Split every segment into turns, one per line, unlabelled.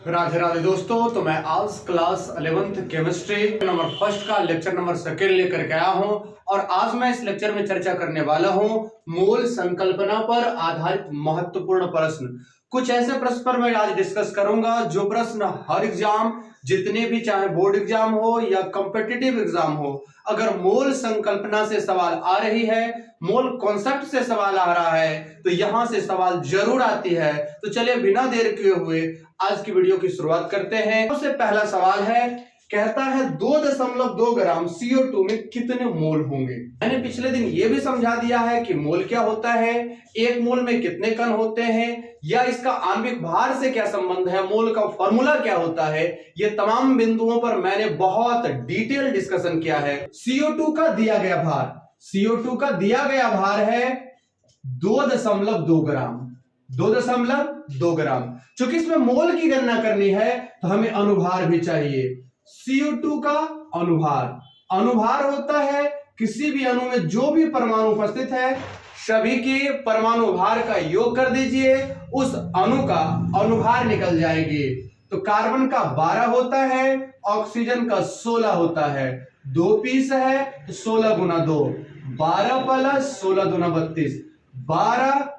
राधे राधे दोस्तों। तो मैं आज class 11th chemistry number first का लेक्चर नंबर सेकेंड लेकर के आया हूं और आज मैं इस लेक्चर में चर्चा करने वाला हूं मूल संकल्पना पर आधारित महत्वपूर्ण प्रश्न। कुछ ऐसे प्रश्न पर मैं आज डिस्कस करूंगा जो प्रश्न हर एग्जाम, जितने भी चाहे बोर्ड एग्जाम हो या कॉम्पिटिटिव एग्जाम हो, अगर मूल संकल्पना से सवाल आ रही है, मूल कॉन्सेप्ट से सवाल आ रहा है तो यहां से सवाल जरूर आती है। तो चलिए बिना देर किए हुए आज की वीडियो की शुरुआत करते हैं। सबसे पहला सवाल है, कहता है 2.2 ग्राम CO2 में कितने मोल होंगे। मैंने पिछले दिन यह भी समझा दिया है कि मोल क्या होता है, एक मोल में कितने कण होते हैं, या इसका आणविक भार से क्या संबंध है, मोल का फॉर्मूला क्या होता है। ये तमाम बिंदुओं पर मैंने बहुत डिटेल डिस्कशन किया है। CO2 का दिया गया भार, CO2 का दिया गया भार है 2.2 ग्राम, 2.2 ग्राम। चूंकि इसमें मोल की गणना करनी है तो हमें अनुभार भी चाहिए। CO2 का अनुभार होता है किसी भी अणु में जो भी परमाणु उपस्थित है सभी के परमाणु भार का योग कर दीजिए, उस अणु का अनुभार निकल जाएंगे। तो कार्बन का 12 होता है, ऑक्सीजन का 16 होता है, 2 पीस है तो 16 गुना 2, 12 प्लस 16 दूना 32, 12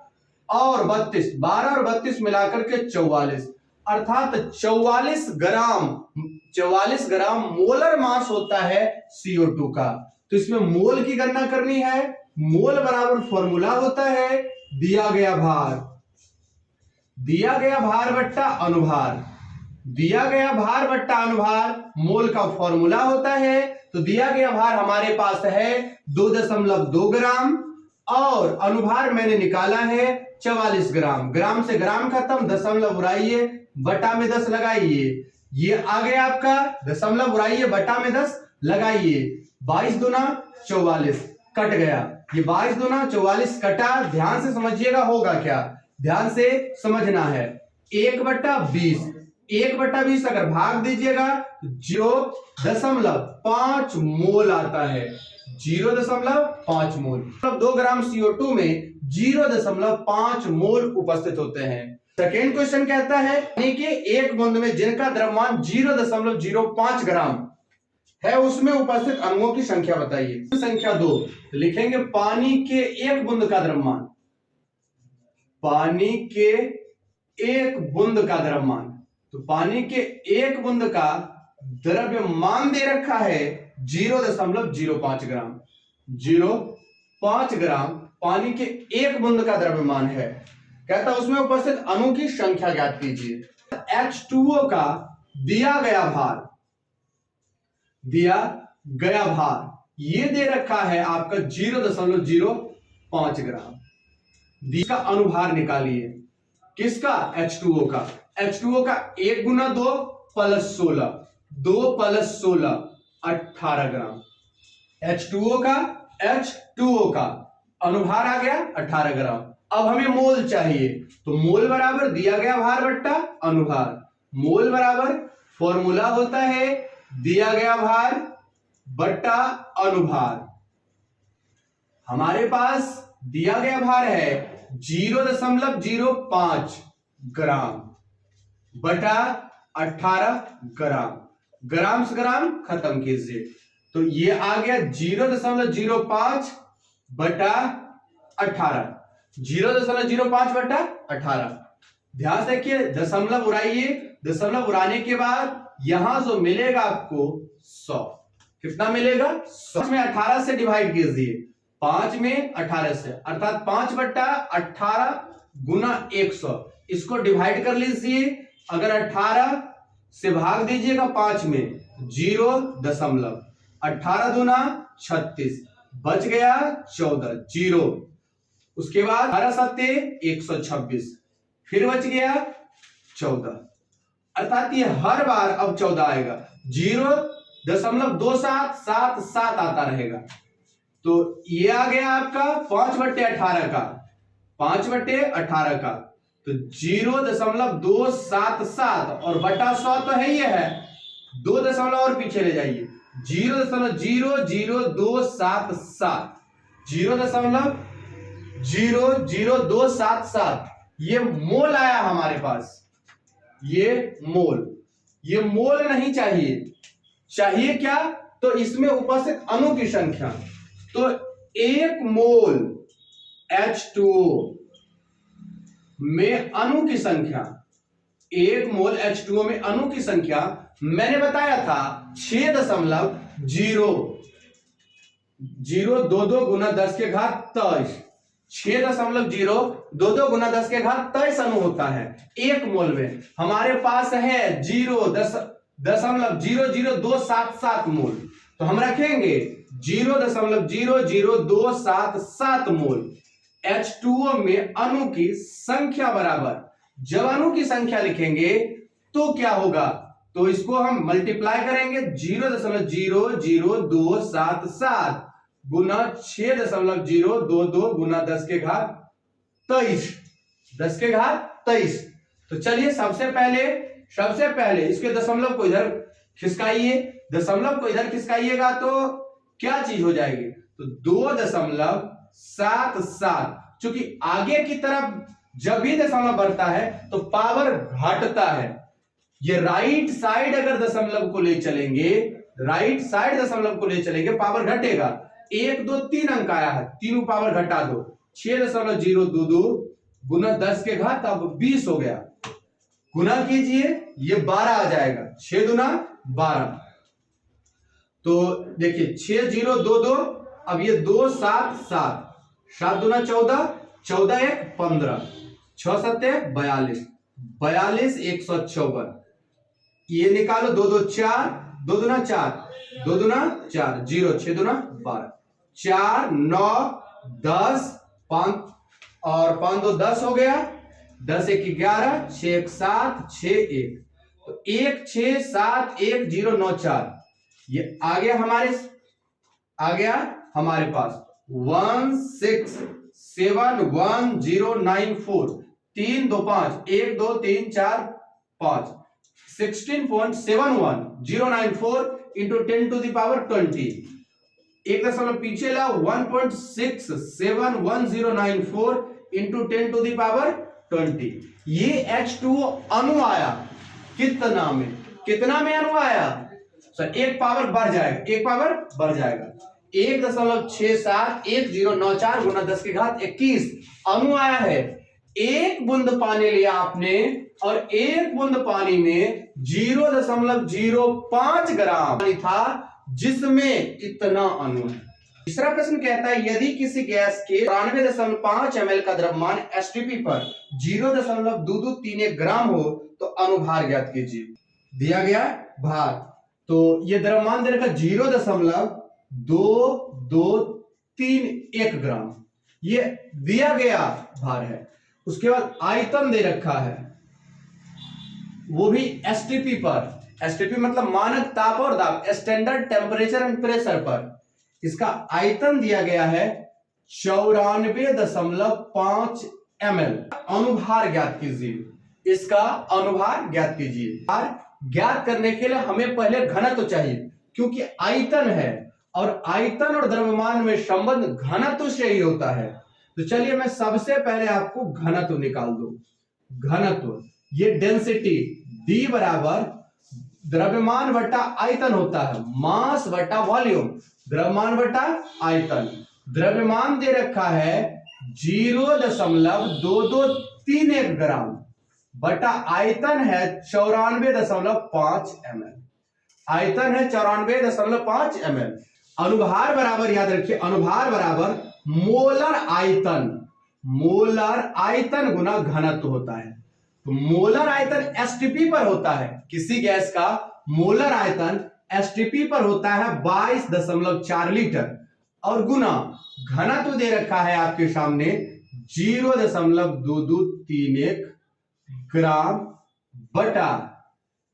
और 32 मिलाकर के 44, अर्थात 44 ग्राम मोलर मास होता है CO2 का। तो इसमें मोल की गणना करनी है। मोल बराबर फॉर्मूला होता है दिया गया भार बट्टा अनुभार, दिया गया भार बट्टा अनुभार मोल का फॉर्मूला होता है। तो दिया गया भार हमारे पास है 2.2 ग्राम और अनुभार मैंने निकाला है 44 ग्राम। ग्राम से ग्राम खत्म, दशमलव उड़ाइए, बटा में 10 लगाइए, ये आ गया आपका, दशमलव उड़ाइए, बटा में 10 लगाइए, 22 दूना 44 कट गया, ये 22 दूना 44 कटा। ध्यान से समझिएगा होगा क्या, ध्यान से समझना है। 1/20 अगर भाग दीजिएगा 0.5 मोल आता है, 0.5 मोल। 2 ग्राम CO2 में 0.5 मोल उपस्थित होते हैं। सेकेंड क्वेश्चन कहता है पानी के एक बूंद में जिनका द्रव्यमान 0.05 ग्राम है उसमें उपस्थित अणुओं की संख्या बताइए। संख्या 2 लिखेंगे पानी के एक बूंद का द्रव्यमान, पानी के एक बूंद का द्रव्यमान। तो पानी के एक बूंद का द्रव्यमान दे रखा है 0.05 ग्राम, 0.5 ग्राम पानी के एक बूंद का द्रव्यमान है। कहता उसमें उपस्थित अणु की संख्या ज्ञात कीजिए। H2O का दिया गया भार ये दे रखा है आपका 0.05 ग्राम। का अनुभार निकालिए, किसका, H2O का। H2O का 1 गुना 2 प्लस 16, 2 प्लस 16 18 ग्राम। H2O का अनुभार आ गया 18 ग्राम। अब हमें मोल चाहिए, तो मोल बराबर दिया गया भार बट्टा अनुभार। मोल बराबर फॉर्मूला होता है दिया गया भार बट्टा अनुभार। हमारे पास दिया गया भार है 0.05 ग्राम बटा 18 ग्राम। ग्राम से ग्राम खत्म कीजिए, तो ये आ गया 0.05 बटा 18, 0.05 बटा 18। ध्यान से देखिए, दशमलव उड़ाइए, दशमलव उड़ाने के बाद यहां जो मिलेगा आपको 100, कितना मिलेगा 100 में 18 से डिवाइड कीजिए, 5 में 18 से, अर्थात 5 बट्टा 18 गुना 100, इसको डिवाइड कर लीजिए। अगर 18 से भाग दीजिएगा 5 में 0.18 दूना 36, बच गया 14, 0। उसके बाद 18 सत्ते 126, फिर बच गया 14, अर्थात ये हर बार अब 14 आएगा, 0.2777 आता रहेगा। तो ये आ गया आपका 5/18 का, 5/18 का, तो 0.277 और बटा 100 तो है, ये है 2 दशमलव और पीछे ले जाइए, 0.00277, 0.00277 ये मोल आया हमारे पास। ये मोल नहीं चाहिए। चाहिए क्या? तो इसमें उपस्थित अणु की संख्या। तो 1 मोल H2O में अणु की संख्या, 1 मोल H2O में अणु की संख्या मैंने बताया था 6.022 गुना 10 के घात 23। 6.022 गुना 10 के घात 23 अणु होता है 1 मोल में। हमारे पास है 0.00277 मोल, तो हम रखेंगे 0.00277 मोल H2O में अणु की संख्या बराबर, जब अणु की संख्या लिखेंगे तो क्या होगा, तो इसको हम मल्टीप्लाई करेंगे 0.00277 गुना 6.022 गुना 10 के घात 23, 10 के घात 23। तो चलिए सबसे पहले इसके दशमलव को इधर खिसकाइए। दशमलव को इधर खिसकाइएगा तो क्या चीज हो जाएगी, तो 2.77। चूंकि आगे की तरफ जब भी दशमलव बढ़ता है तो पावर घटता है। ये राइट साइड अगर दशमलव को ले चलेंगे, पावर घटेगा। 1 2 3 अंक आया है, तीनों पावर घटा दो, 6.022 गुना 10 के घात अब 20 हो गया। गुना कीजिए, ये 12 आ जाएगा, 6 दूना 12। तो देखिए 6022, अब ये 2 7 7, 7 दूना 14, 14 1 15, 6 7 42, 42 154। ये निकालो, 2 2 4, 2 दूना 4, 2 दूना 4, 0, 6 दूना 12, 4 9 10, 5 और 5 2 10 हो गया, 10 1 11, 6 1 7, 6 1, तो 1 6 7 1 0 9 4। ये आ गया हमारे पास 16710994, 3 2 5, 1 2 3 4 5, 16.71094 इंटू 10 टू द पावर 20। एक दशमलव पीछे लाओ, 1.671094 इंटू 10 टू द पावर 20। ये H2O अणु आया कितना में अणु आया सर, एक पावर बढ़ जाएगा, 1.671094 गुना 10 के घात 21 अणु आया है। एक बूंद पानी लिया आपने और एक बूंद पानी में 0.05 ग्राम पानी था जिसमें इतना अणु है। तीसरा प्रश्न कहता है यदि किसी गैस के 94.5 ml का द्रव्यमान एसटीपी पर 0.2231 ग्राम हो तो अनुभार ज्ञात कीजिए। दिया गया भार, तो ये द्रव्यमान दे रखा 0.2231 ग्राम, ये दिया गया भार है। उसके बाद आयतन दे रखा है, वो भी एसटीपी पर, एसटीपी मतलब मानक ताप और दाब, स्टैंडर्ड टेम्परेचर एंड प्रेशर पर। इसका आयतन दिया गया है 94.5 ml। अनुभार ज्ञात कीजिए, इसका अनुभार ज्ञात कीजिए। ज्ञात करने के लिए हमें पहले घनत्व चाहिए, क्योंकि आयतन है और आयतन और द्रव्यमान में संबंध घनत्व से ही होता है। तो चलिए मैं सबसे पहले आपको घनत्व निकाल दूं। घनत्व, ये डेंसिटी D बराबर द्रव्यमान बटा आयतन होता है, मास बटा वॉल्यूम, द्रव्यमान बटा आयतन। द्रव्यमान दे रखा है 0.2231 ग्राम बटा आयतन है 94.5 ml। आयतन है 94.5 ml। अनुभार बराबर, याद रखिए, अनुभार बराबर मोलर आयतन गुना घनत्व होता है। तो मोलर आयतन एसटीपी पर होता है, किसी गैस का मोलर आयतन एसटीपी पर होता है 22.4 लीटर, और गुना घनत्व दे रखा है आपके सामने 0.2231 ग्राम बटा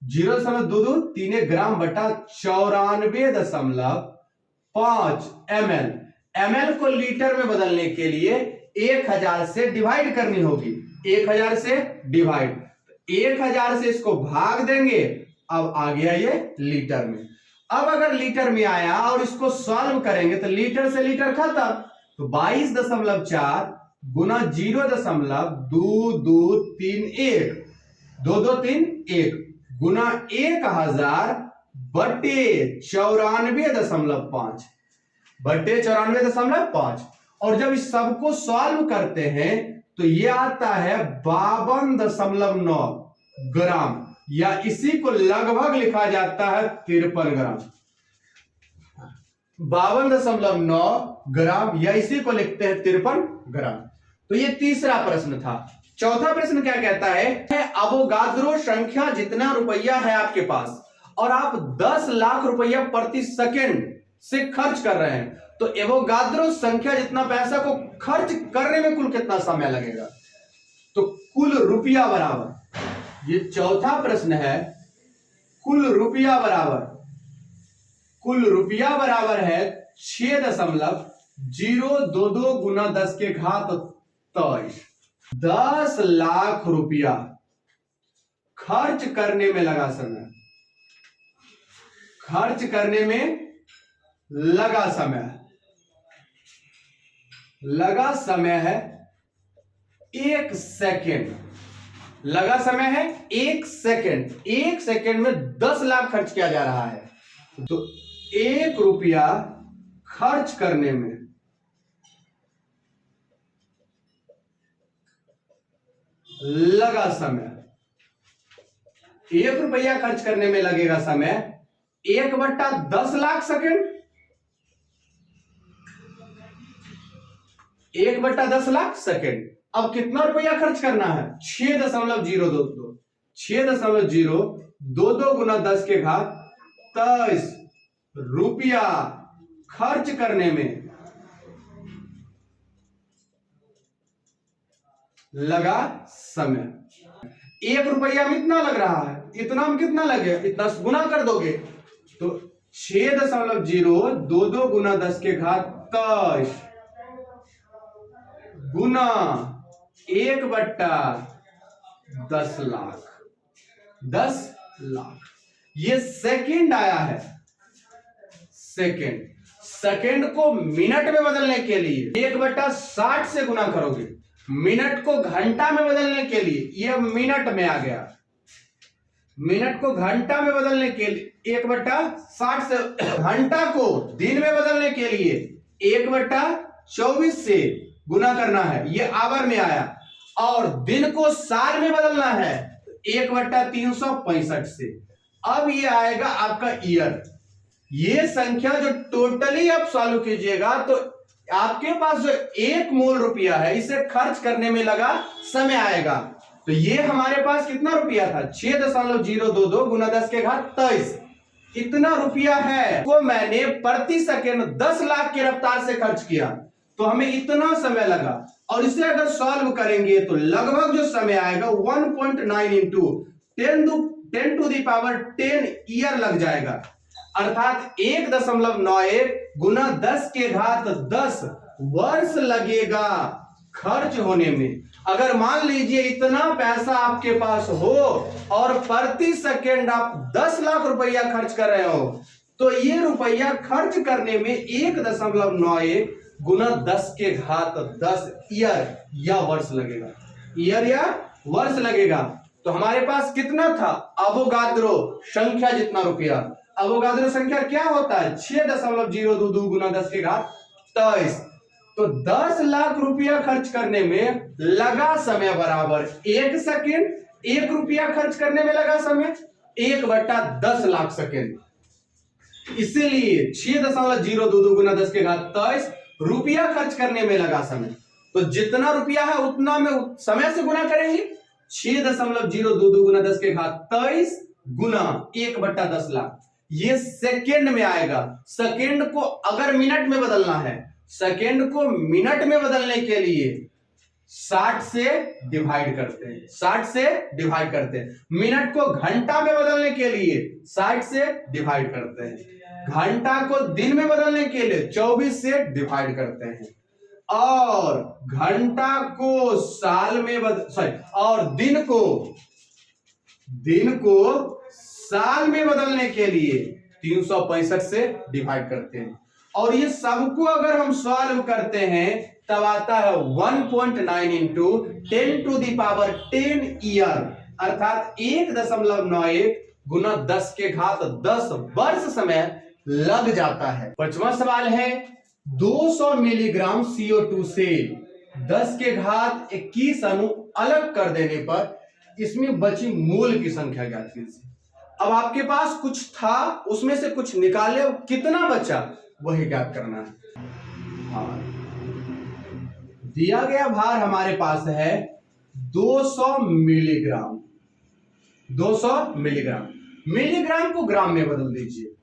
0.2231 ग्राम बटा 94.5 ml। ml को लीटर में बदलने के लिए 1000 से डिवाइड करनी होगी, 1000 से डिवाइड, 1000 से इसको भाग देंगे, अब आ गया ये लीटर में। अब अगर लीटर में आया और इसको सॉल्व करेंगे तो लीटर से लीटर खत्म, तो 22.4 गुना 0.2231 दो दो तीन एक गुना 1000 बटे 94.5 बटे 94.5। और जब इस सबको सॉल्व करते हैं तो ये आता है 52.9 ग्राम, या इसी को लगभग लिखा जाता है 53 ग्राम। 52.9 ग्राम, या इसी को लिखते हैं 53 ग्राम। तो ये तीसरा प्रश्न था। चौथा प्रश्न क्या कहता है, अवोगाद्रो संख्या जितना रुपया है आपके पास और आप 10 लाख रुपया प्रति सेकंड से खर्च कर रहे हैं, तो एवोगाद्रो संख्या जितना पैसा को खर्च करने में कुल कितना समय लगेगा? तो कुल रुपया बराबर, ये चौथा प्रश्न है, कुल रुपया बराबर है 6.022 गुना 10 के घात 23। 10 लाख रुपया खर्च करने में लगा समय, लगा समय है 1 सेकेंड, एक सेकेंड में 10 लाख खर्च किया जा रहा है। तो 1 रुपया खर्च करने में लगा समय, 1 रुपया खर्च करने में लगेगा समय 1/10 लाख सेकेंड, 1/10 लाख सेकेंड। अब कितना रुपया खर्च करना है? 6.022 गुना 10 के घात 23 रुपया खर्च करने में लगा समय। 1 रुपया में इतना लग रहा है, इतना में कितना लगे, इतना गुना कर दोगे तो 6.022 गुना 10 के घात 23 गुना 1/10 लाख, 10 लाख। ये सेकंड आया है। सेकंड को मिनट में बदलने के लिए 1/60 से गुना करोगे, मिनट को घंटा में बदलने के लिए यह मिनट में आ गया, मिनट को घंटा में बदलने के लिए 1/60 से, घंटा को दिन में बदलने के लिए 1/24 से गुना करना है, ये आवर में आया। और दिन को साल में बदलना है 1/365 से। अब ये आएगा आपका ईयर। ये संख्या जो टोटली आप सॉल्व कीजिएगा तो आपके पास जो 1 मोल रुपया है इसे खर्च करने में लगा समय आएगा। तो ये हमारे पास कितना रुपया था? 6.022 गुना 10 के घात 23। इतना रुपया है वो मैंने प्रति सेकंड 10 लाख की रफ्तार से खर्च किया, तो हमें इतना समय लगा। और इसे अगर सॉल्व करेंगे तो लगभग जो समय आएगा 1.9 into 10 to the power 10 year लग जाएगा, अर्थात 1.91 गुना 10 के घात 10 वर्ष लगेगा खर्च होने में। अगर मान लीजिए इतना पैसा आपके पास हो और प्रति सेकंड आप 10 लाख रुपया खर्च कर रहे हो, तो ये रुपया खर्च करने में 1.91 गुना 10 के घात 10 ईयर या वर्ष लगेगा, ईयर या वर्ष लगेगा। तो हमारे पास कितना था? अवोगाद्रो संख्या जितना रुपया। अवोगाद्रो संख्या क्या होता है? 6.022 गुना 10 के घात 23। तो 10 लाख रुपया खर्च करने में लगा समय बराबर 1 सेकेंड। 1 रुपया खर्च करने में लगा समय 1/10 लाख सेकेंड। इसीलिए 6.022 गुना 10 के घात 23 रुपया खर्च करने में लगा समय। तो जितना रुपया है उतना में समय से गुना करेंगे। 6.022 गुना 10 के घात 23 गुना 1/10 लाख, ये सेकेंड में आएगा। सेकेंड को अगर मिनट में बदलना है, सेकेंड को मिनट में बदलने के लिए 60 से डिवाइड करते हैं, 60 से डिवाइड करते हैं। मिनट को घंटा में बदलने के लिए 60 से डिवाइड करते हैं। घंटा को दिन में बदलने के लिए 24 से डिवाइड करते हैं। और घंटा को साल में और दिन को साल में बदलने के लिए 365 से डिवाइड करते हैं। और ये सबको अगर हम सॉल्व करते हैं तब आता है 1.9 into 10 to the power 10 year अर्थात 1.91 गुना 10 के घात 10 वर्ष समय लग जाता है। 5वां सवाल है 200 मिलीग्राम CO2 से 10 के घात 21 अणु अलग कर देने पर इसमें बची मोल की संख्या ज्ञात कीजिए। अब आपके पास कुछ था, उसमें से कुछ निकाले, कितना बचा वही ज्ञात करना है। भार दिया गया भार हमारे पास है 200 मिलीग्राम। 200 मिलीग्राम, मिलीग्राम को ग्राम में बदल दीजिए।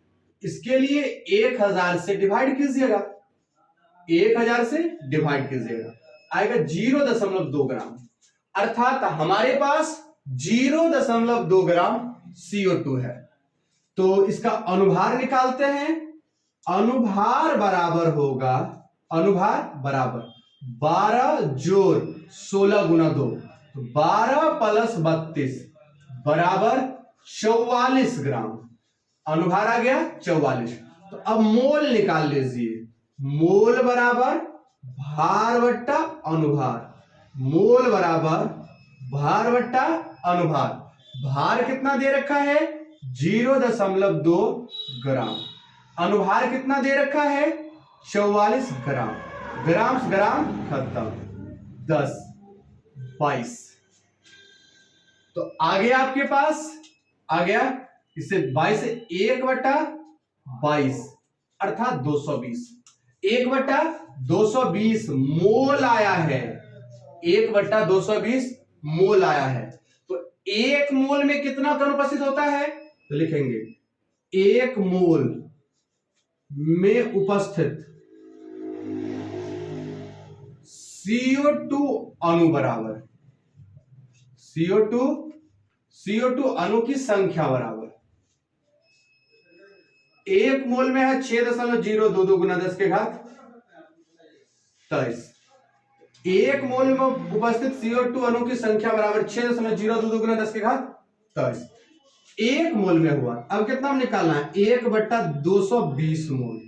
इसके लिए 1000 से डिवाइड कीजिएगा, 1000 से डिवाइड कीजिएगा, आएगा 0.2 ग्राम। अर्थात हमारे पास 0.2 ग्राम CO2 है। तो इसका अनुभार निकालते हैं। अनुभार बराबर होगा, अनुभार बराबर 12 जोड़ 16 गुना 2, 12 प्लस 32 बराबर 44 ग्राम। अनुभार आ गया 44। तो अब मोल निकाल लीजिए। मोल बराबर भार बट्टा अनुभार, मोल बराबर भार बट्टा अनुभार। भार कितना दे रखा है 0.2 ग्राम। अनुभार कितना दे रखा है 44 ग्राम। ग्राम से ग्राम खत्म, 10 22। तो आ गया आपके पास, आ गया इससे 22 से 1/22 अर्थात 220। 1/220 मोल आया है, 1/220 मोल आया है। तो एक मोल में कितना कण उपस्थित होता है, तो लिखेंगे 1 मोल में उपस्थित CO2 अणु बराबर CO2 अणु की संख्या बराबर 1 मोल में है 6.022 गुना 10 के घात 23। 1 मोल में उपस्थित CO2 अणु की संख्या बराबर 6.022 गुना 10 के घात 23। 1 मोल में हुआ। अब कितना निकालना है 1/220 मोल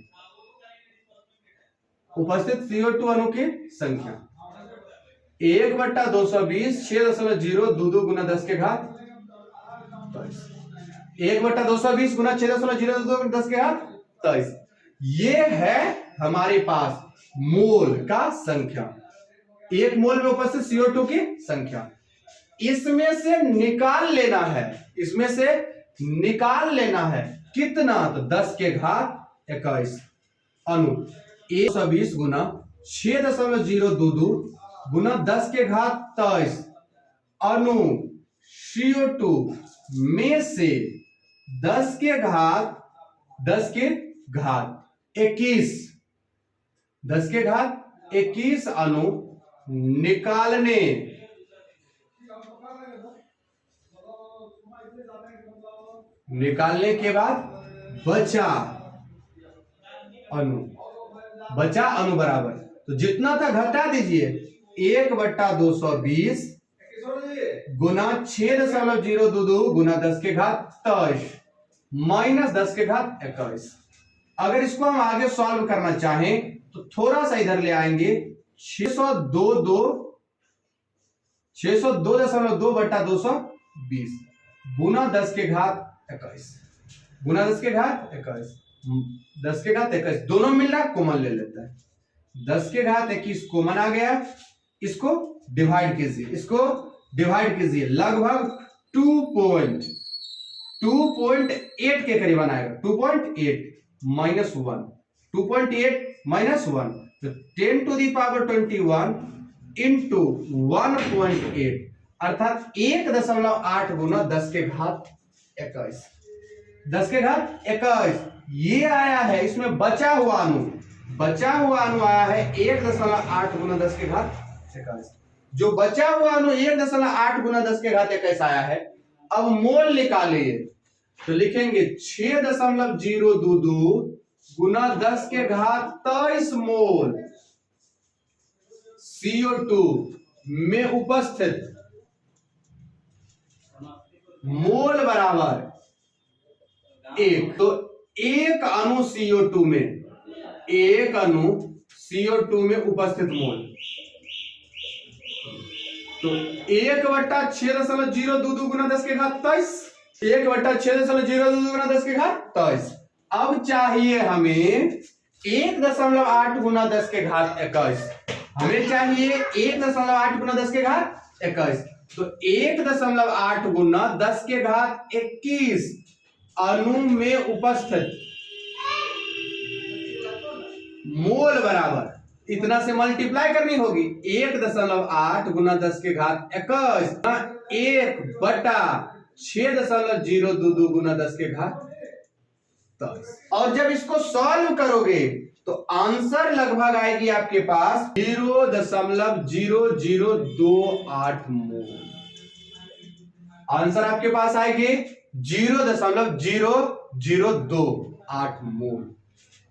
उपस्थित CO2 अणु की संख्या। 1/220 6.022 गुना 10 के घात 23। 1/220 गुना 6.022 गुना 10 के घात 23। ये है हमारे पास मोल का संख्या, 1 मोल में उपस्थित CO2 की संख्या। इसमें से निकाल लेना है, इसमें से निकाल लेना है कितना, तो 10 के घात 21 अणु 120 गुना 6.022 गुना 10 के घात 23 अणु CO2 में से 10 के घात 21 10 के घात 21 अणु निकालने के बाद बचा अणु बराबर, तो जितना था घटा दीजिए 1/220 गुना 6.022 गुना 10 के घात 23 माइनस 10 के घात 21। अगर इसको हम आगे सॉल्व करना चाहें तो थोड़ा सा इधर ले आएंगे, 602.220 गुना 10 के घात 21 गुना 10 के घात 21, 10 के घात 21 दोनों मिल रहा, कॉमन ले लेता है। 10 के घात 21 कॉमन आ गया। इसको डिवाइड कीजिए, लगभग 2.8 के करीब आएगा। 2.8 माइनस 1, 2.8 माइनस 1, तो 10⁻21 इंटू 1.8 अर्थात 1.8 गुना 10 के घात 21। 10 के घात 21 ये आया है। इसमें बचा हुआ अणु आया है 1.8 गुना 10 के घात 21। जो बचा हुआ अणु 1.8 गुना 10 के घात 21 आया है। अब मोल निकालिए, तो लिखेंगे 6.022 गुना 10 के घात 23 मोल CO2 में उपस्थित मोल बराबर 1। तो एक अणु CO2 में उपस्थित मोल तो 1/6.022 गुना 10 के घात 23, 1/6.022 गुना 10 के घात 23। अब चाहिए हमें 1.8 गुना 10 के घात 21। हमें चाहिए 1.8 गुना 10 के घात 21। तो 1.8 गुना 10 के घात 21 अणु में उपस्थित मोल बराबर इतना से मल्टीप्लाई करनी होगी। 1.8 गुना 10 के घात 21 1/6.022 गुना 10 के घात 23। और जब इसको सॉल्व करोगे तो आंसर लगभग आएगी आपके पास 0.0028 मोल। आंसर आपके पास आएगी 0.0028 मोल।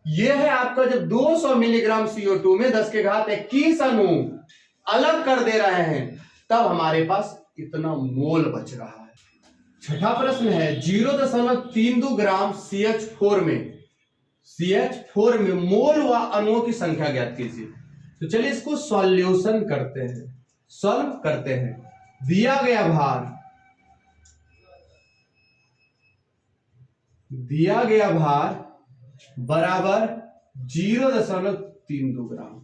यह है आपका जब 200 मिलीग्राम CO2 में 10 के घात 21 अणु अलग कर दे रहे हैं तब हमारे पास इतना मोल बच रहा है। छठा प्रश्न है 0.32 ग्राम CH4 में मोल व अणुओं की संख्या ज्ञात कीजिए। तो चलिए इसको सॉल्यूशन करते हैं, सॉल्व करते हैं। दिया गया भार बराबर 0.32 ग्राम।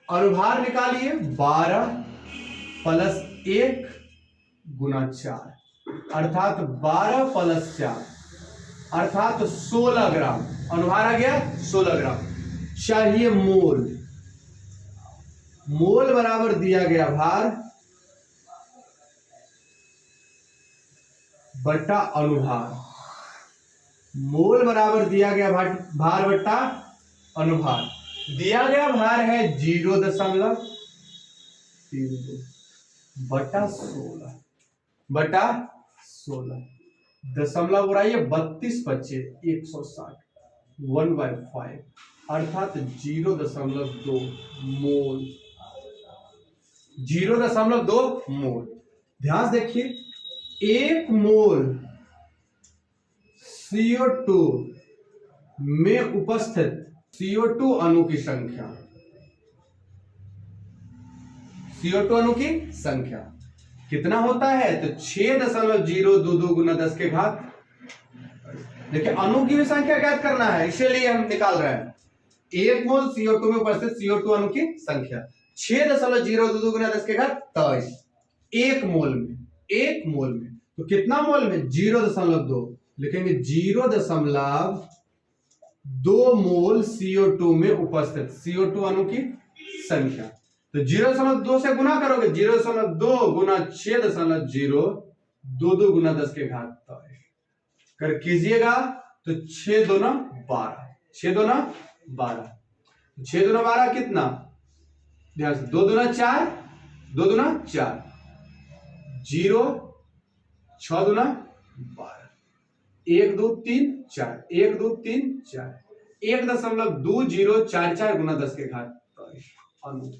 अनुभार निकालिए 12 + 1 गुना 4 अर्थात 12 + 4 अर्थात 16 ग्राम। अनुभार आ गया 16 ग्राम। चाहिए मोल बराबर दिया गया भार बट्टा अनुभार। मोल बराबर दिया गया भार बट्टा अनुभार। दिया गया भार है 0.32 बट्टा 16 दशमलव उड़ाइए 32 × 160 1/5 अर्थात 0.2 मोल। 0.2 मोल। ध्यान से देखिए 1 मोल CO2 में उपस्थित CO2 अणु की संख्या, CO2 अणु की संख्या कितना होता है? तो 6.022 गुना 10 के घात। देखिए अणु की भी संख्या ज्ञात करना है, इसीलिए हम निकाल रहे हैं। 1 मोल CO2 में उपस्थित CO2 अणु की संख्या 6.022 गुना 10 के घात 23। 1 मोल में तो कितना मोल में? 0.2 लिखेंगे। 0.2 मोल CO2 में उपस्थित CO2 अणु की संख्या। तो 0.2 से गुना करोगे 0.2 गुना 6.022 गुना 10 के घात 23 कर कीजिएगा तो 6 2 12 6 2 12 6 2 12 कितना? ध्यान से 2 2 4 2 2 4 0 6 2 12 1 2 3 4 1 2 3 4 1.2044 गुना 10 के घात 23 अणु।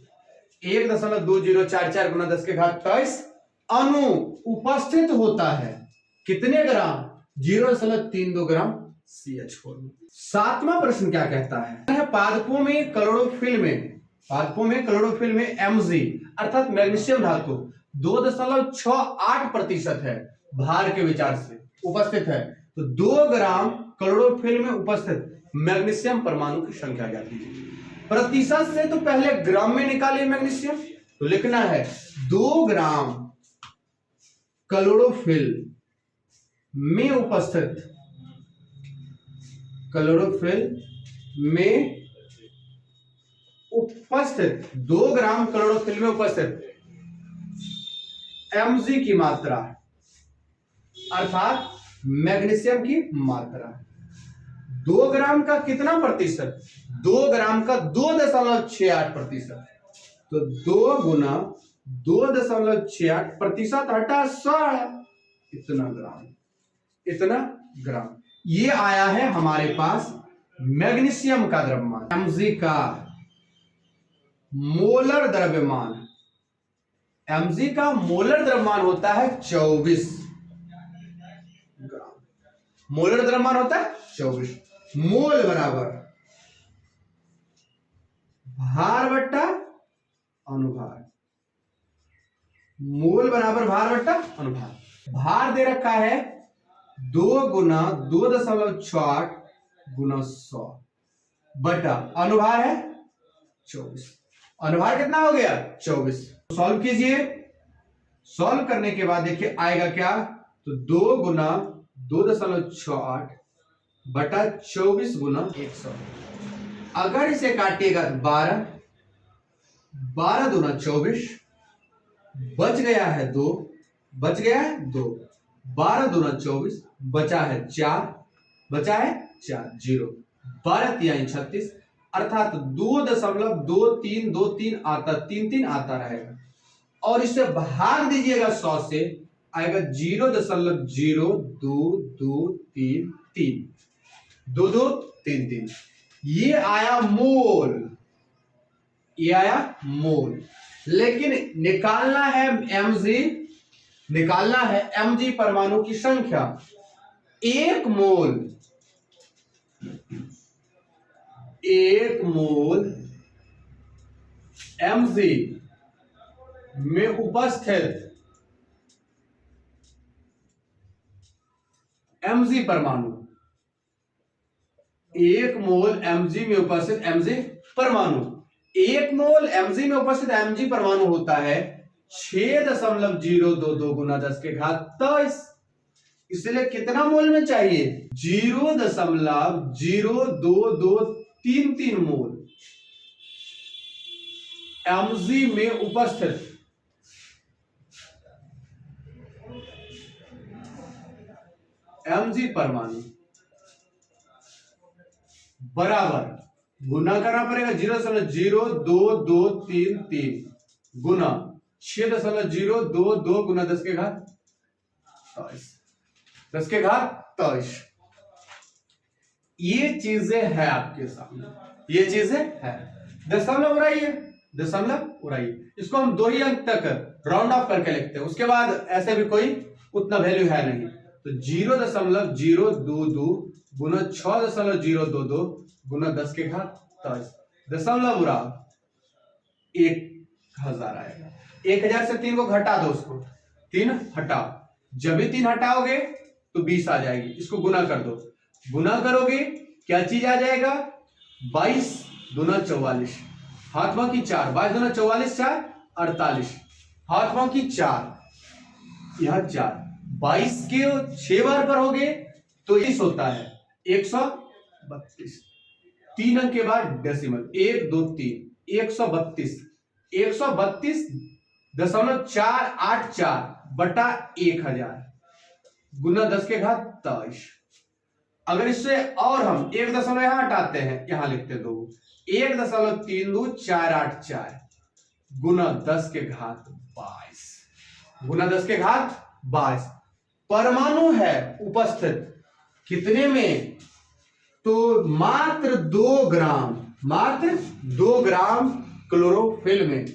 1.2044 गुना 10 के घात 23 अणु उपस्थित होता है। कितने ग्राम? 0.32 ग्राम CH4 में। 7वां प्रश्न क्या कहता है? पादपों में क्लोरोफिल में Mg अर्थात मैग्नीशियम धातु 2.68% है। भार के विचार से उपस्थित है तो 2 ग्राम क्लोरोफिल में उपस्थित मैग्नीशियम परमाणु की संख्या ज्ञात कीजिए। प्रतिशत से तो पहले ग्राम में निकालिए मैग्नीशियम, तो लिखना है 2 ग्राम क्लोरोफिल में उपस्थित 2 ग्राम क्लोरोफिल में उपस्थित Mg की मात्रा अर्थात मैग्नीशियम की मात्रा। 2 ग्राम का कितना प्रतिशत? 2 ग्राम का 2.68%। तो 2 गुना 2.68 प्रतिशत हटा 100 इतना ग्राम। ये आया है हमारे पास मैग्नीशियम का द्रव्यमान। Mg का मोलर द्रव्यमान, Mg का मोलर द्रव्यमान होता है 24 ग्राम। मोलर द्रव्यमान होता है 24। मोल बराबर भार बट्टा अनुभार, मोल बराबर भार बट्टा अनुभार। भार दे रखा है 2 गुना 2.68 गुना 100 बटा अनुभार है 24। अनुभार कितना हो गया 24। सॉल्व कीजिए। सॉल्व करने के बाद देखिए आएगा क्या, तो 2 गुना 2.68 बटा 24 गुना 100। अगर इसे काटिएगा तो 12, 12 दूना 24, बच गया है 2, बच गया है 2, 12 दूना 24, बचा है 4, बचा है 4, 0, 12 तिहाई 36, अर्थात 2.2323 आता, 3 आता रहेगा और इसे भाग दीजिएगा 100 से, आएगा 0.0223, 2233। ये आया मोल, ये आया मोल। लेकिन निकालना है mg, निकालना है mg परमाणु की संख्या। एक मोल mg में उपस्थित mg परमाणु, एक मोल mg में उपस्थित mg परमाणु, एक मोल mg में उपस्थित mg परमाणु होता है 6.022 गुना 10 के घात 23। इसलिए कितना मोल में चाहिए 0.02233 मोल mg में उपस्थित mg परमाणु बराबर, गुना करना पड़ेगा 0.02233 गुना 6.022 गुना 10 के घात 23, 10 के घात 23। ये चीजें है आपके सामने, ये चीजें है। दशमलव उड़ाइए, दशमलव उड़ाइए। इसको हम 2 ही अंक तक राउंड ऑफ करके लिखते हैं, उसके बाद ऐसे भी कोई उतना वैल्यू है नहीं। तो 0.022 गुना 6.022 गुना 10 के घात 23, दशमलव उड़ा 1000 आएगा। 1000 से 3 को घटा दो, उसको 3 हटाओ, जब भी 3 हटाओगे तो 20 आ जाएगी। इसको गुना कर दो, गुना करोगे क्या चीज आ जाएगा 22 दूना 44, हाथों की 4, 22 दूना 44, 4 48, हाथों की 4, यह 4, 22 के 6 बार पर होगे तो इस होता है 132। 3 अंक के बाद डेसिमल 1 2 3, 132, 132.484 बटा 1000 गुना 10 के घात 23। अगर इससे और हम 1 दशमलव यहां हटाते हैं, यहां लिखते दो 1.32484 गुना 10 के घात 22 गुना 10 के घात 22 परमाणु है उपस्थित कितने में, तो मात्र 2 ग्राम, मात्र 2 ग्राम क्लोरोफिल में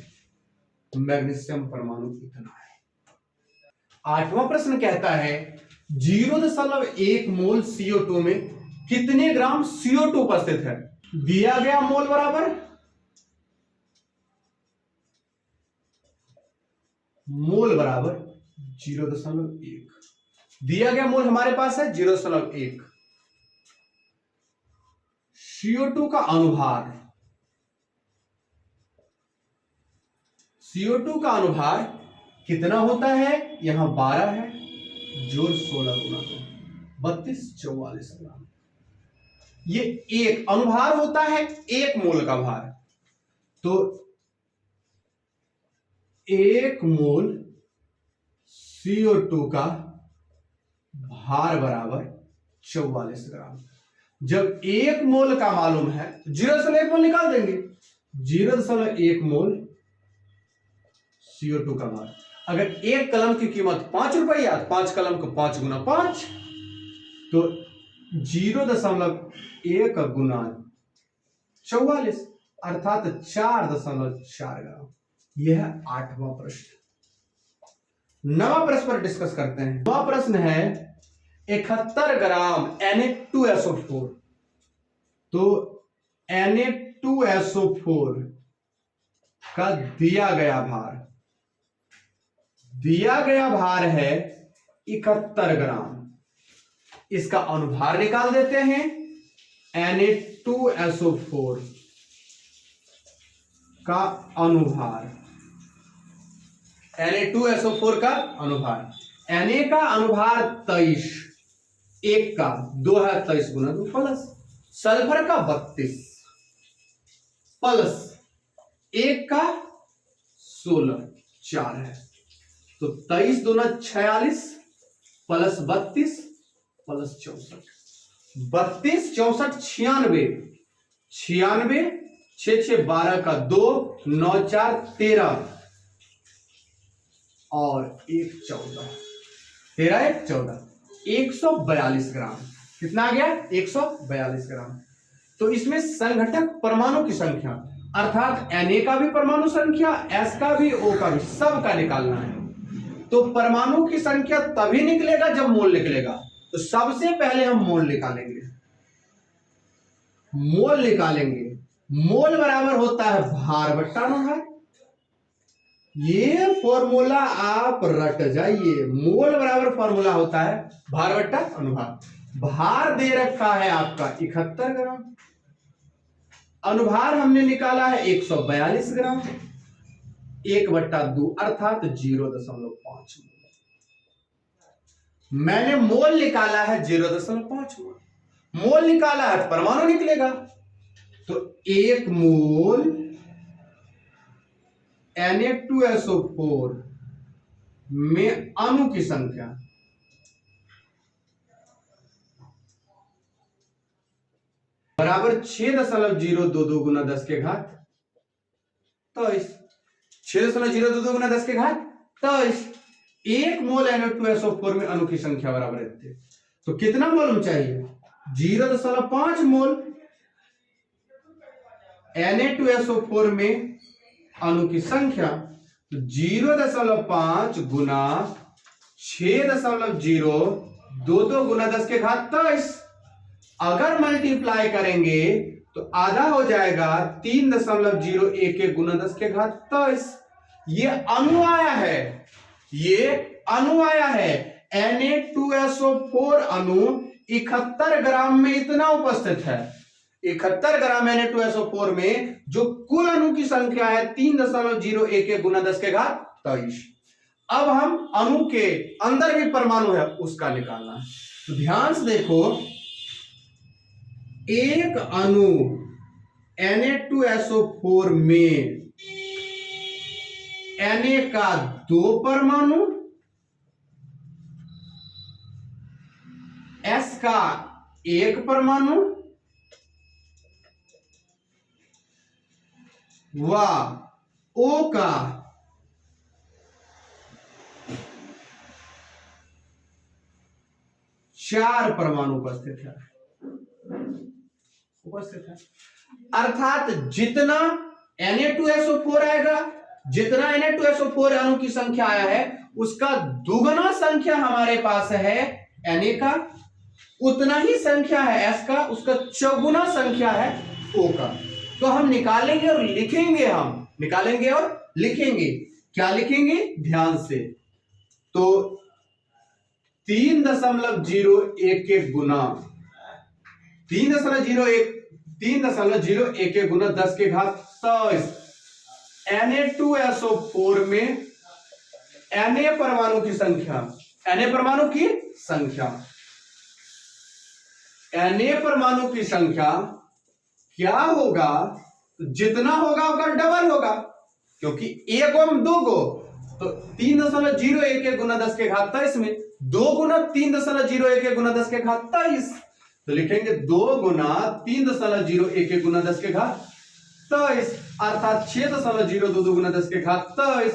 मैग्नीशियम परमाणु इतना है। 8वां प्रश्न कहता है 0.1 मोल CO2 में कितने ग्राम CO2 उपस्थित है। दिया गया मोल बराबर मोल बराबर 0.1, दिया गया मोल हमारे पास है 0.1। CO2 का अनुभार, CO2 का अनुभार कितना होता है, यहां 12 है, जोड़ 16 गुना 32 44 ग्राम। ये एक अनुभार होता है 1 मोल का भार, तो 1 मोल CO2 का भार बराबर 44 ग्राम। जब 1 मोल का मालूम है 0.1 मोल निकाल देंगे, 0.1 मोल CO2 का भार। अगर 1 कलम की कीमत 5 रुपया, 5 कलम को 5 गुना 5, तो 0.1 गुना 44 अर्थात 4.4 ग्राम। यह 8वां प्रश्न। 9वां प्रश्न पर डिस्कस करते हैं। 9वां प्रश्न है 71 ग्राम Na2SO4। तो Na2 Na2SO4 का दिया गया भार है 71 ग्राम। इसका अनुभार निकाल देते हैं। Na2SO4 का अनुभार, Na2SO4 का अनुभार, Na का अनुभार 23, 1 का 2 है 23 गुना 2 प्लस सल्फर का 32 प्लस 1 का 16 4 है, तो 23 दूना 46 प्लस 32 प्लस 64, 32 64 96, 96 6 6 12 का 2 9 4 13 और 1 14, 13 1 14, 142 ग्राम। कितना आ गया? 142 ग्राम। तो इसमें संघटक परमाणु की संख्या अर्थात Na का भी परमाणु संख्या, S का भी, O का भी, सब का निकालना है। तो परमाणु की संख्या तभी निकलेगा जब मोल निकलेगा। तो सबसे पहले हम मोल निकालेंगे। मोल बराबर होता है भार बट्टा अनुभार। ये फॉर्मूला आप रट जाइए। मोल बराबर फॉर्मूला होता है भार बट्टा अनुभार। भार दे रखा है आपका 71 ग्राम, अनुभार हमने निकाला है 142 ग्राम, 1/2 अर्थात 0.5 मोल। मैंने मोल निकाला है 0.5 मोल। मोल निकाला है तो परमाणु निकलेगा। तो 1 मोल Na2SO4 में अणु की संख्या बराबर 6.022 गुना 10 के घात 23। 6.022 गुना 10 के घात 23। 1 मोल Na2SO4 में अणु की संख्या बराबर है। तो कितना मोल चाहिए? 0.5 मोल Na2SO4 में अणु की संख्या। 0.5 गुना 6.022 गुना 10 के घात 23। अगर मल्टीप्लाई करेंगे तो आधा हो जाएगा 3.011 गुना 10 के घात 23। ये अणु आया है। Na2SO4 अणु 71 ग्राम में इतना उपस्थित है। 71 ग्राम Na2SO4 में जो कुल अणु की संख्या है 3.011 गुना 10 के घात 23। अब हम अणु के अंदर भी परमाणु है उसका निकालना है। तो ध्यान से देखो, एक अणु Na2SO4 में Na का 2 परमाणु, S का 1 परमाणु व O का 4 परमाणु उपस्थित है। अर्थात जितना Na2SO4 आएगा, जितना Na2SO4 अणु की संख्या आया है उसका दुगना संख्या हमारे पास है Na का, उतना ही संख्या है S का, उसका चौगुना संख्या है O का। तो हम निकालेंगे और लिखेंगे। क्या लिखेंगे? ध्यान से। तो 3.011 गुना 3.011 गुना 10 के घात 23। Na2SO4 में Na परमाणु की संख्या, Na परमाणु की संख्या क्या होगा? जितना होगा उसका डबल होगा, क्योंकि 1 को हम 2 को, तो 3.011 गुना 10 के घात 23 में 2 गुना 3.011 गुना 10 के घात 23। तो लिखेंगे 2 गुना 3.011 गुना 10 के घात 23 अर्थात 6.022 गुना 10 के घात 23।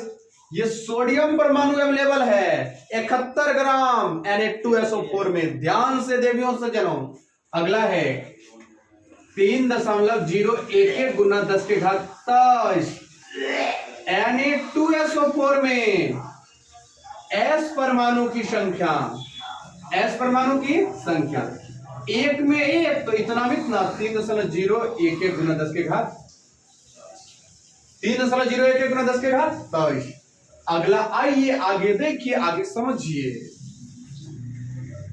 ये सोडियम परमाणु अवेलेबल है 71 ग्राम Na2SO4 में। ध्यान से देवियों सज्जनों, अगला है 3.011 गुना 10 के घात 23। Na2SO4 में S परमाणु की संख्या, एक में एक तो इतना भी इतना 3.011 गुना 10 के घात 3.011 गुना 10 के घात 23। अगला आइए आगे देखिए, आगे समझिए।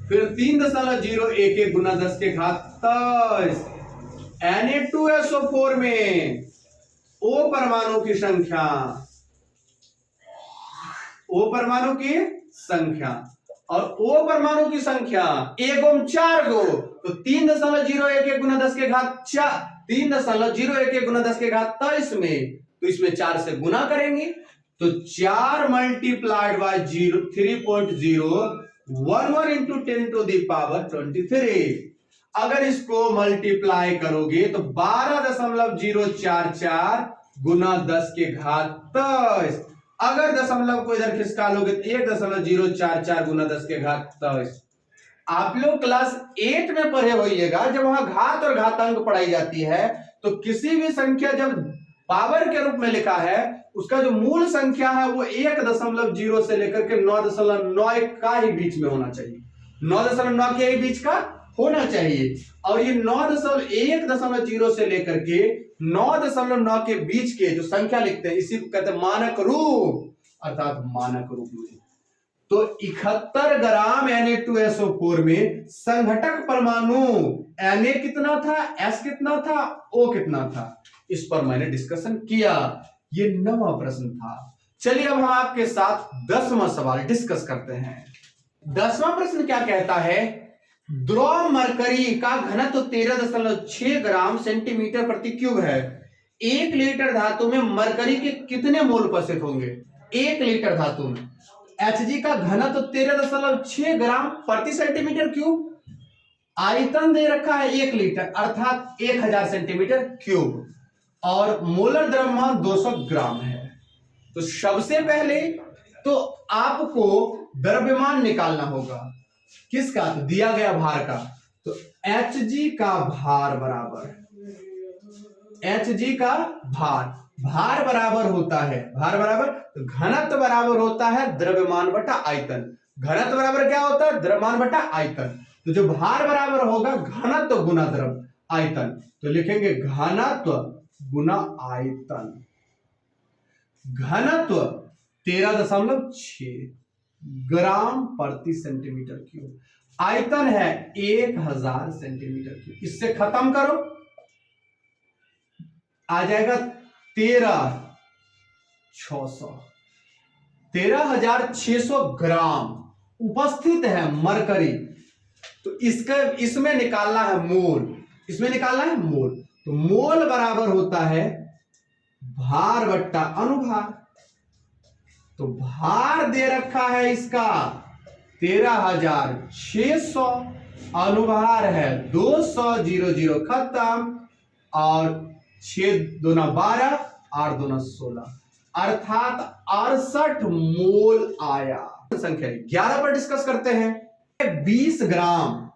फिर 3.011 गुना 10 के घात 23। Na2SO4 में O परमाणु की संख्या, O परमाणु की संख्या और O परमाणु की संख्या 1 गो, तो 3.011 गुना 10 के घात 4, 3.011 गुना 10 के घात 23 में, तो इसमें 4 से गुना करेंगे तो 4 मल्टीप्लाइड बाय 3.011 इंटू 10⁻23। अगर इसको मल्टीप्लाई करोगे तो 12.044 गुना 10 के घात 23। अगर दशमलव को इधर खिसका लोगे तो 1.044 गुना 10 के घात 23। आप लोग क्लास 8 में पढ़े होइएगा, जब वहां घात और घातांक पढ़ाई जाती है तो किसी भी संख्या जब पावर के रूप में लिखा है, उसका जो मूल संख्या है वो 1.0 से लेकर के 9.9 का ही बीच में होना चाहिए, 9.9 के ही बीच का होना चाहिए। और ये 9.1.0 से लेकर के 9.9 के बीच के जो संख्या लिखते हैं इसी को कहते हैं मानक रूप, अर्थात मानक रूप में। तो 71 ग्राम Na2SO4 में संघटक परमाणु Na कितना था, S कितना था, O कितना था, इस पर मैंने डिस्कशन किया। ये 9वां प्रश्न था। चलिए अब हम आपके साथ 10वां सवाल डिस्कस करते हैं। 10वां प्रश्न क्या कहता है, द्रव मरकरी का घनत्व 13.6 ग्राम सेंटीमीटर प्रति क्यूब है। 1 लीटर धातु में मरकरी के कितने मोल उपस्थित होंगे? 1 लीटर धातु में Hg का घनत्व 13.6 ग्राम प्रति सेंटीमीटर क्यूब, आयतन दे रखा है 1 लीटर अर्थात 1000 सेंटीमीटर क्यूब, और मोलर द्रव्यमान 200 ग्राम है। तो सबसे पहले तो आपको द्रव्यमान निकालना होगा, किसका? तो दिया गया भार का। तो Hg का भार बराबर, Hg का भार बराबर होता है, भार बराबर तो घनत्व बराबर होता है द्रव्यमान बटा आयतन। घनत्व बराबर क्या होता है? द्रव्यमान बटा आयतन। तो जो भार बराबर होगा घनत्व गुना द्रव आयतन, तो लिखेंगे घनत्व गुना आयतन। घनत्व 13.6 ग्राम प्रति सेंटीमीटर क्यूब, आयतन है 1000 सेंटीमीटर क्यूब। इससे खत्म करो, आ जाएगा 13,600 ग्राम उपस्थित है मरकरी। तो इसमें निकालना है मोल, इसमें निकालना है मोल। तो मोल बराबर होता है भार बट्टा अनुभार। तो भार दे रखा है इसका 13,600, अनुभार है 200, 0 खत्म, और 6 दूना 12, 8 दूना 16, अर्थात 68 मोल आया। संख्या 11 पर डिस्कस करते हैं। 20 ग्राम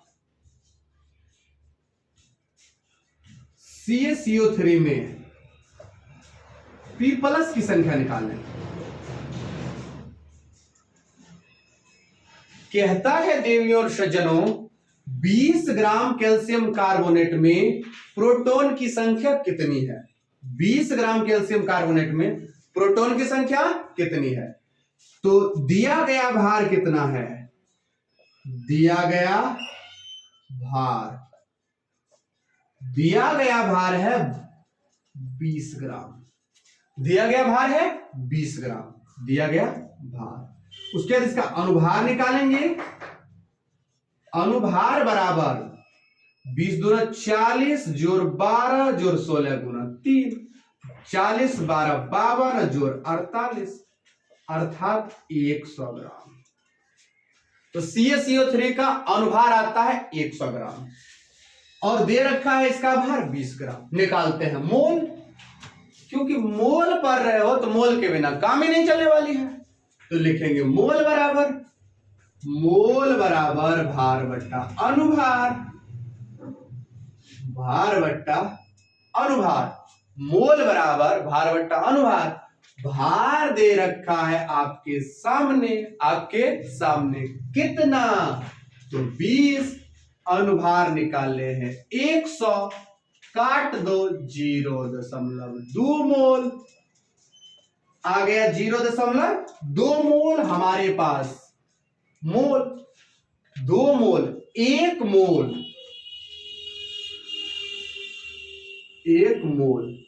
CaCO3 में P+ की संख्या निकालने। कहता है देवियों और सज्जनों, 20 ग्राम कैल्शियम कार्बोनेट में प्रोटॉन की संख्या कितनी है? 20 ग्राम कैल्शियम कार्बोनेट में प्रोटॉन की संख्या कितनी है? तो दिया गया भार कितना है? दिया गया भार है 20 ग्राम। दिया गया भार है 20 ग्राम, दिया गया भार। उसके बाद इसका अनुभार निकालेंगे। अनुभार बराबर 20 दूना 40 जोड़ 12 जोड़ 16 गुना 3, 40 12 52 जोड़ 48, अर्थात 100 ग्राम। तो CaCO3 का अनुभार आता है 100 ग्राम और दे रखा है इसका भार 20 ग्राम। निकालते हैं मोल, क्योंकि मोल पढ़ रहे हो तो मोल के बिना काम ही नहीं चलने वाली है। तो लिखेंगे मोल बराबर भार बट्टा अनुभार, भार बट्टा अनुभार। मोल बराबर भार बट्टा अनुभार। भार दे रखा है आपके सामने कितना? तो 20 अनुभार निकालने हैं। 100 काट दो 0.2 मोल आ गया। 0.2 मोल हमारे पास। मोल 2 मोल 1 मोल 1 मोल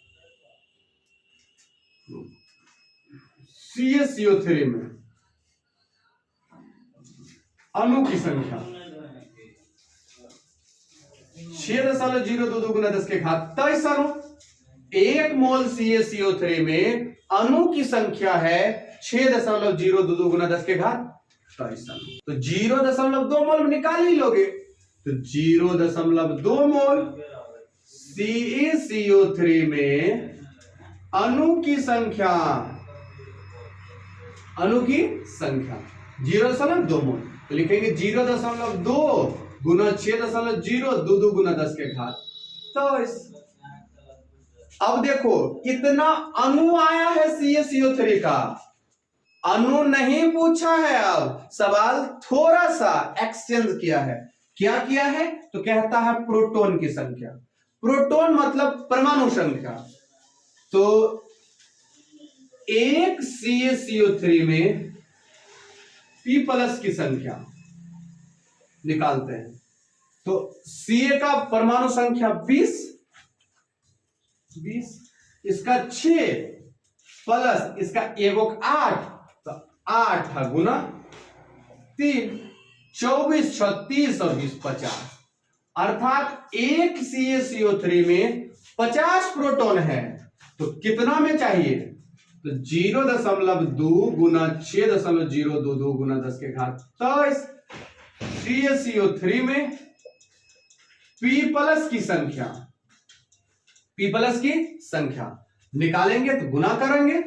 CaCO3 में अणु की संख्या 6.022 गुना 10 के घात 23 अणु। 1 मोल CaCO3 में अणु की संख्या है 6.022 गुना 10 के घात 23 अणु। तो 0.2 मोल में निकाल ही लोगे। तो 0.2 मोल CaCO3 में अणु की संख्या 0.2 मोल। तो लिखेंगे 0.2 गुना 6.022 गुना 10 के घात 23। अब देखो कितना अणु आया है CaCO3 का। अणु नहीं पूछा है, अब सवाल थोड़ा सा एक्सचेंज किया है। क्या किया है? तो कहता है प्रोटॉन की संख्या। प्रोटॉन मतलब परमाणु संख्या। तो एक CaCO3 में P+ की संख्या निकालते हैं। तो Ca का परमाणु संख्या 20, इसका 6 प्लस इसका 8, तो 8 गुना 3, 24, 36 और 20, 50। अर्थात एक CaCO3 में 50 प्रोटॉन है। तो कितना में चाहिए? तो 0.2 गुना 6.022 गुना 10 के घात 23। CaCO3 में P+ की संख्या निकालेंगे तो गुना करेंगे।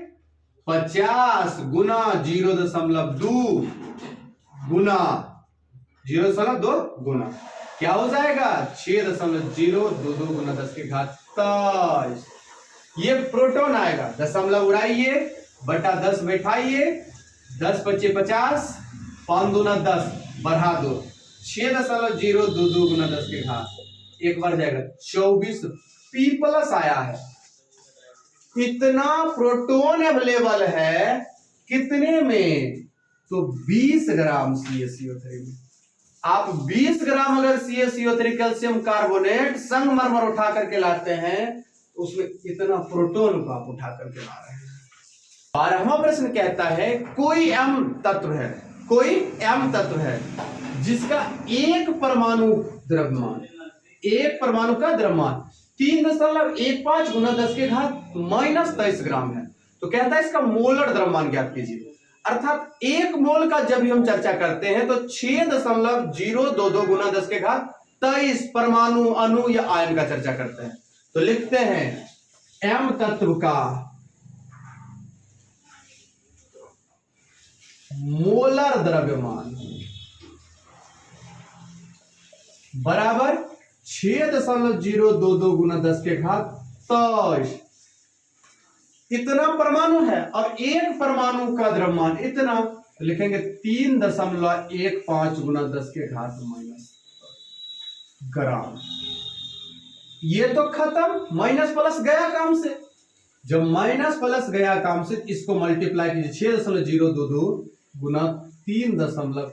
50 गुना 0.2 गुना 0.2 गुना क्या हो जाएगा? 6.022 गुना 10 के घात 23। ये प्रोटॉन आएगा। दशमलव उड़ाइए, बटा 10 बैठाइए, 10 × 50, 5 दूना 10, बढ़ा दो 6.022 गुना 10 के घात एक बार जाएगा 24। P+ आया है। इतना प्रोटॉन अवेलेबल है कितने में? तो 20 ग्राम CaCO3 में। आप 20 ग्राम अगर CaCO3 कैल्शियम कार्बोनेट संगमरमर उठा करके लाते हैं, उसमें इतना प्रोटॉन को आप उठा करके ला रहे हैं। 12वां प्रश्न कहता है कोई M तत्व है जिसका एक परमाणु का द्रव्यमान 3.15 गुना 10 के घात -23 ग्राम है। तो कहता है इसका मोलर द्रव्यमान ज्ञात कीजिए। अर्थात एक मोल का जब भी हम चर्चा करते हैं तो 6.022 गुना 10 के घात 23 परमाणु, अणु या आयन का चर्चा करते हैं। तो लिखते हैं M तत्व का मोलर द्रव्यमान बराबर 6.022 गुना 10 के घात 23। इतना परमाणु है और एक परमाणु का द्रव्यमान इतना, तो लिखेंगे 3.15 गुना 10 के घात -ग्राम। ये तो खत्म, माइनस प्लस गया काम से। जब माइनस प्लस गया काम से, इसको मल्टीप्लाई कीजिए 6.022 गुना 3.15।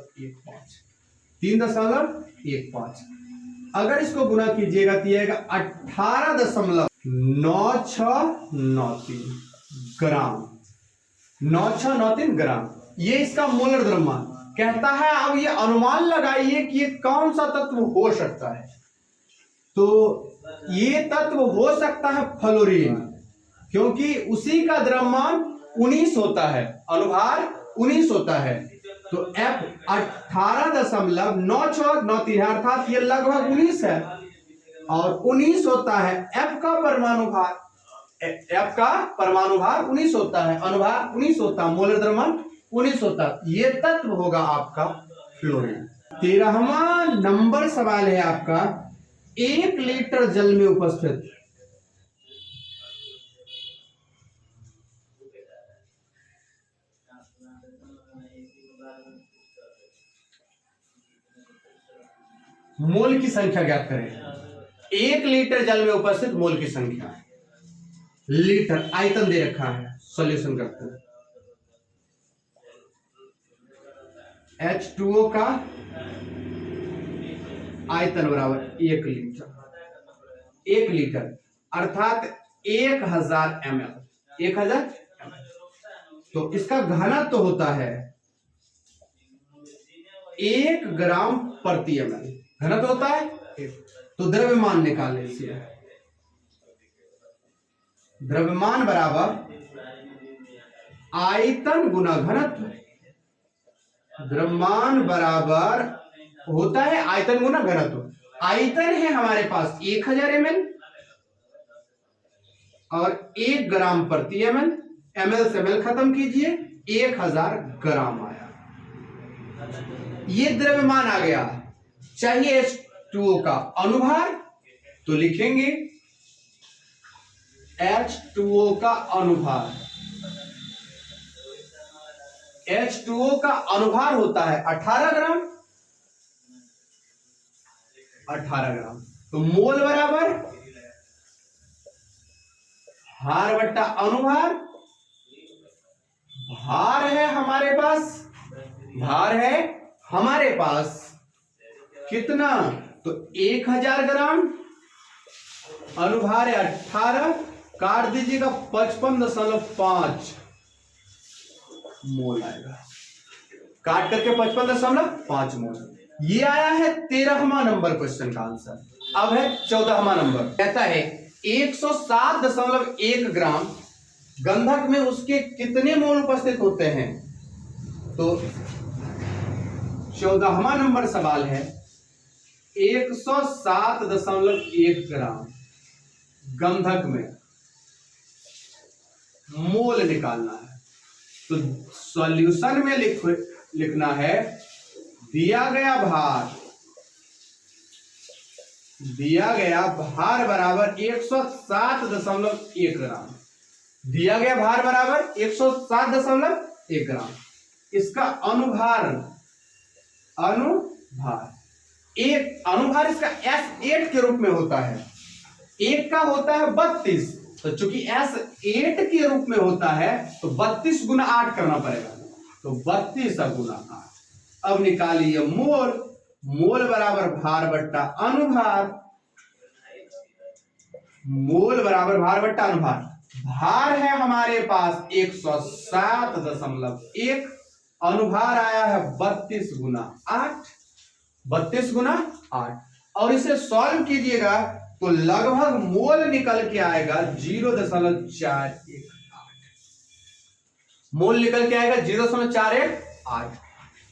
अगर इसको गुना कीजिएगा तो ये आएगा 18.9693 ग्राम। 9693 ग्राम ये इसका मोलर द्रव्यमान कहता है। अब ये अनुमान लगाइए कि ये कौन सा तत्व हो सकता है। तो ये तत्व हो सकता है फ्लोरीन, क्योंकि उसी का द्रव्यमान 19 होता है, अनुभार 19 होता है। तो F 18.9693 अर्थात ये लगभग 19 है और 19 होता है F का परमाणु भार 19 होता है, अनुभार 19 होता है, मोलर द्रव्यमान 19 होता है। ये तत्व होगा आपका फ्लोरीन। 13वां नंबर सवाल है आपका 1 लीटर जल में उपस्थित मोल की संख्या ज्ञात करें। 1 लीटर जल में उपस्थित मोल की संख्या, लीटर आयतन दे रखा है, सॉल्यूशन करते हैं। H2O का आयतन बराबर 1 लीटर, 1 लीटर अर्थात 1000 ml, 1000 ml। तो इसका घनत्व तो होता है 1 ग्राम प्रति ml, घनत्व होता है। तो द्रव्यमान निकाल लीजिए, द्रव्यमान बराबर आयतन गुना घनत्व। द्रव्यमान बराबर होता है आयतन गुना घनत्व। आयतन है हमारे पास 1000 ml और 1 ग्राम प्रति ml, ml से ml खत्म कीजिए, 1000 ग्राम आया। ये द्रव्यमान आ गया। चाहिए H2O का अनुभार, तो लिखेंगे H2O का अनुभार। H2O का अनुभार होता है 18 ग्राम, 18 ग्राम। तो मोल बराबर भार बट्टा अनुभार। भार है हमारे पास, भार है हमारे पास कितना, तो 1000 ग्राम, अनुभार है 18, काट दीजिएगा 55.5 मोल आएगा, काट करके 55.5 मोल। ये आया है 13वां नंबर क्वेश्चन का आंसर। अब है 14वां नंबर। कहता है 107.1 ग्राम गंधक में उसके कितने मोल उपस्थित होते हैं। तो 14वां नंबर सवाल है 107.1 ग्राम गंधक में मोल निकालना है। तो सॉल्यूशन में लिखना है दिया गया भार बराबर 107.1 ग्राम, दिया गया भार बराबर 107.1 ग्राम। इसका अनुभार एक अनुभार इसका S8 के रूप में होता है। एक का होता है 32, तो चूंकि S8 के रूप में होता है तो 32 गुना 8 करना पड़ेगा, तो 32 गुना 8। अब निकालिए मोल, मोल बराबर भार बट्टा अनुभार, मोल बराबर भार बट्टा अनुभार। भार है हमारे पास 107.1, अनुभार आया है 32 गुना 8, 32 गुना 8। और इसे सॉल्व कीजिएगा तो लगभग मोल निकल के आएगा 0.418, मोल निकल के आएगा 0.418।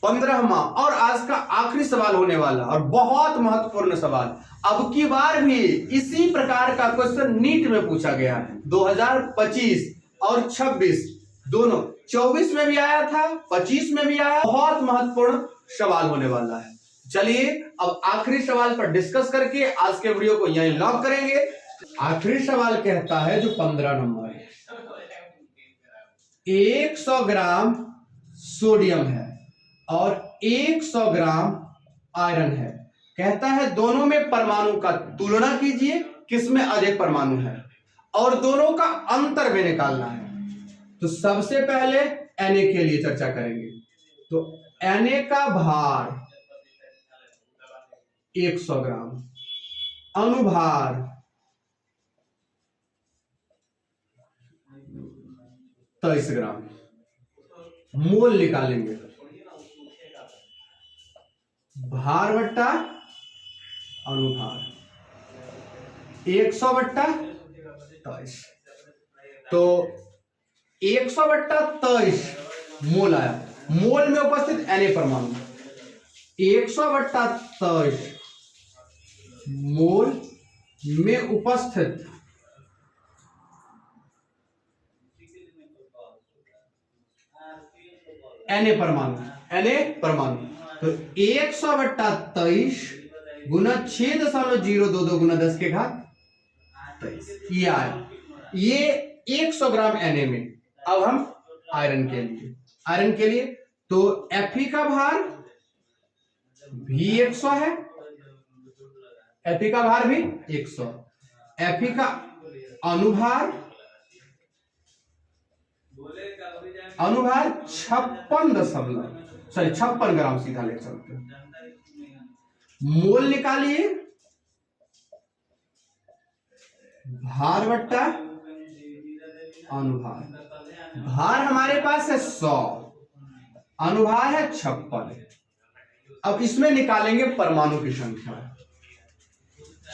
15वां और आज का आखिरी सवाल होने वाला और बहुत महत्वपूर्ण सवाल। अब की बार भी इसी प्रकार का क्वेश्चन नीट में पूछा गया है 2025 और 26 दोनों, 24 में भी आया था, 25 में भी आया। बहुत महत्वपूर्ण सवाल होने वाला है। चलिए अब आखिरी सवाल पर डिस्कस करके आज के वीडियो को यहीं लॉक करेंगे। आखिरी सवाल कहता है जो 15 नंबर है, 100 ग्राम सोडियम है और 100 ग्राम आयरन है। कहता है दोनों में परमाणु का तुलना कीजिए, किसमें अधिक परमाणु है, और दोनों का अंतर भी निकालना है। तो सबसे पहले Na के लिए चर्चा करेंगे। तो Na का भार 100 ग्राम, अनुभार 23 ग्राम, मोल निकालेंगे, भार बट्टा अनुभार 100 बट्टा 23, तो 100 बट्टा 23 मोल आया। मोल में उपस्थित Na परमाणु 100 बट्टा 23 मोल में उपस्थित Na परमाणु। तो 100 बट्टा 23 गुना 6.022 गुना 10 के घात 23 ये आया। ये 100 ग्राम Na में। अब हम आयरन के लिए तो Fe का भार भी 100 है Fe का भार भी 100, Fe का अनुभार 56 ग्राम, सीधा ले चलते हैं। मोल निकालिए, भार बट्टा अनुभार। भार हमारे पास है 100, अनुभार है 56। अब इसमें निकालेंगे परमाणु की संख्या।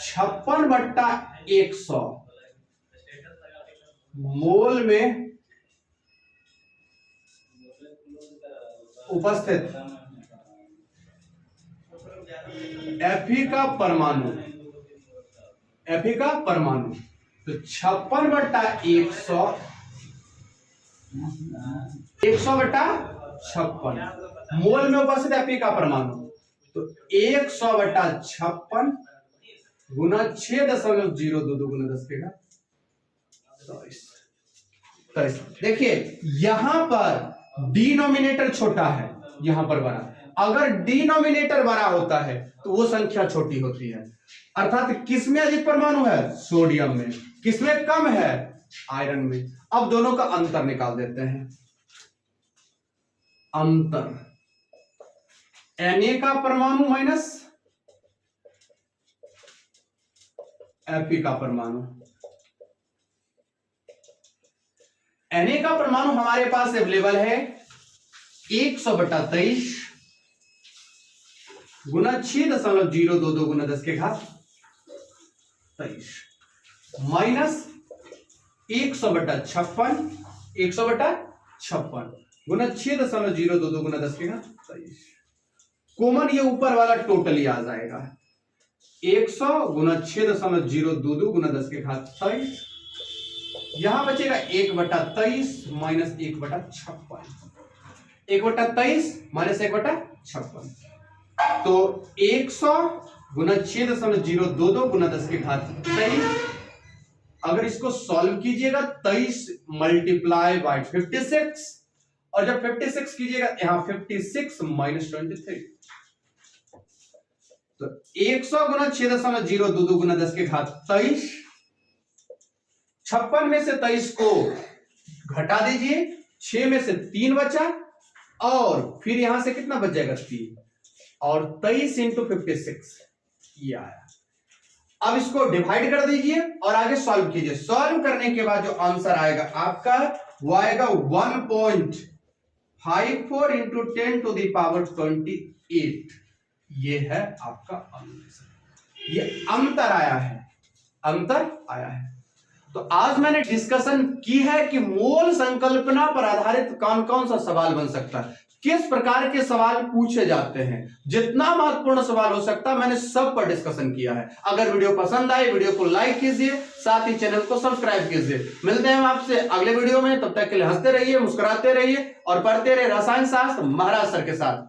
56/100 मोल में उपस्थित Fe का परमाणु, Fe का परमाणु, तो 56/100, 100/56 मोल में उपस्थित Fe का परमाणु, तो 100/56 गुना 6.022 गुना 10 के घात 23। देखिए यहां पर डिनोमिनेटर छोटा है, यहां पर बड़ा। अगर डिनोमिनेटर बड़ा होता है तो वो संख्या छोटी होती है। अर्थात किसमें अधिक परमाणु है? सोडियम में। किसमें कम है? आयरन में। अब दोनों का अंतर निकाल देते हैं। अंतर Na का परमाणु माइनस Fe का परमाणु। Na का परमाणु हमारे पास अवेलेबल है 100/23 गुना 6.022 गुना 10 के घात 23 माइनस 100/56 गुना 6.022 गुना 10 के घात 23। कॉमन ये ऊपर वाला टोटली आ जाएगा। 100 गुना 6.022 गुना 10 के घात 23। यहां बचेगा 1/23 माइनस 1/56। 1/23 माइनस 1/56, तो 100 गुना 6.022 गुना 10 के घात 23। अगर इसको सॉल्व कीजिएगा 23 मल्टीप्लाई बाय 56, और जब 56 कीजिएगा यहां 56 माइनस 23, तो 100 गुना 6.022 गुना 10 के घात 23। 56 में से 23 को घटा दीजिए, 6 में से 3 बचा, और फिर यहां से कितना बच जाएगा? 3, और 23 इंटू 56 ये आया। अब इसको डिवाइड कर दीजिए और आगे सॉल्व कीजिए। सॉल्व करने के बाद जो आंसर आएगा आपका वो आएगा 1.54 इंटू 10 टू द पावर 28। ये है आपका आंसर। ये अंतर आया है, अंतर आया है। तो आज मैंने डिस्कशन की है कि मोल संकल्पना पर आधारित कौन कौन सा सवाल बन सकता है, किस प्रकार के सवाल पूछे जाते हैं। जितना महत्वपूर्ण सवाल हो सकता है मैंने सब पर डिस्कशन किया है। अगर वीडियो पसंद आए वीडियो को लाइक कीजिए, साथ ही चैनल को सब्सक्राइब कीजिए। मिलते हैं आपसे अगले वीडियो में, तब तक के लिए हंसते रहिए, मुस्कुराते रहिए और पढ़ते रहिए रसायन शास्त्र महाराज सर के साथ।